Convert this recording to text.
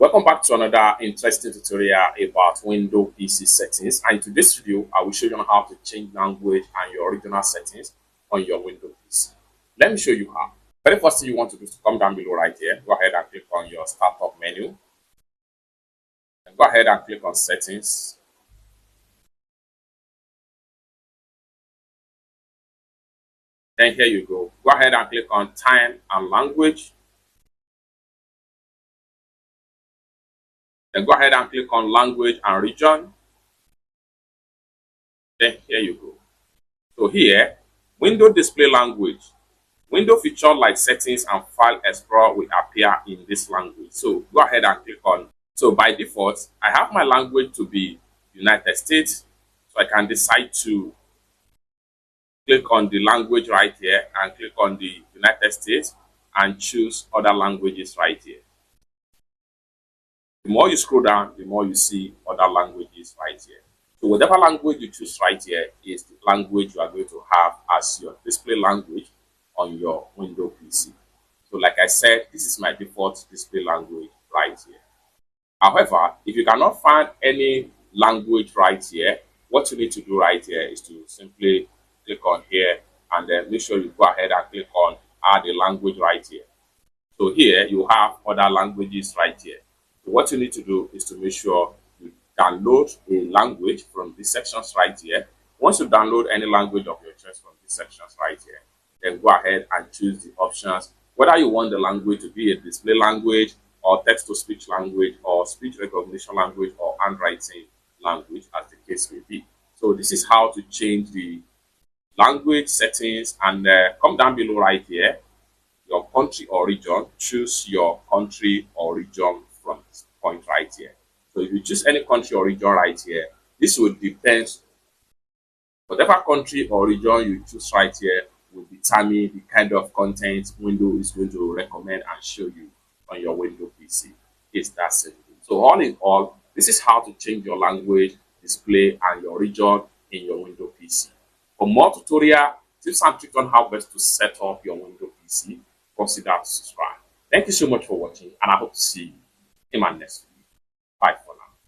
Welcome back to another interesting tutorial about Windows PC settings. And in today's video, I will show you how to change language and your original settings on your Windows PC. Let me show you how. Very first thing you want to do is to come down below right here. Go ahead and click on your startup menu. And go ahead and click on settings. Then here you go. Go ahead and click on time and language. Then go ahead and click on language and region. Then here you go. So here, window display language. Window feature like settings and file explorer will appear in this language. So go ahead and click on. So by default, I have my language to be United States. So I can decide to click on the language right here and click on the United States and choose other languages right here. The more you scroll down, the more you see other languages right here. So whatever language you choose right here is the language you are going to have as your display language on your Windows PC. So like I said, this is my default display language right here. However, if you cannot find any language right here, what you need to do right here is to simply click on here and then make sure you go ahead and click on add a language right here. So here you have other languages right here. So what you need to do is to make sure you download a language from these sections right here. Once you download any language of your choice from these sections right here, then go ahead and choose the options, whether you want the language to be a display language or text-to-speech language or speech recognition language or handwriting language, as the case may be. So this is how to change the language settings, and come down below right here, your country or region, choose your country or region from this point right here. So if you choose any country or region right here, this will depend, whatever country or region you choose right here will determine the kind of content Windows is going to recommend and show you on your Windows PC. It's that simple. So all in all, this is how to change your language, display, and your region in your Windows PC. For more tutorial tips and tricks on how best to set up your Windows PC, consider to subscribe. Thank you so much for watching, and I hope to see you in my next video.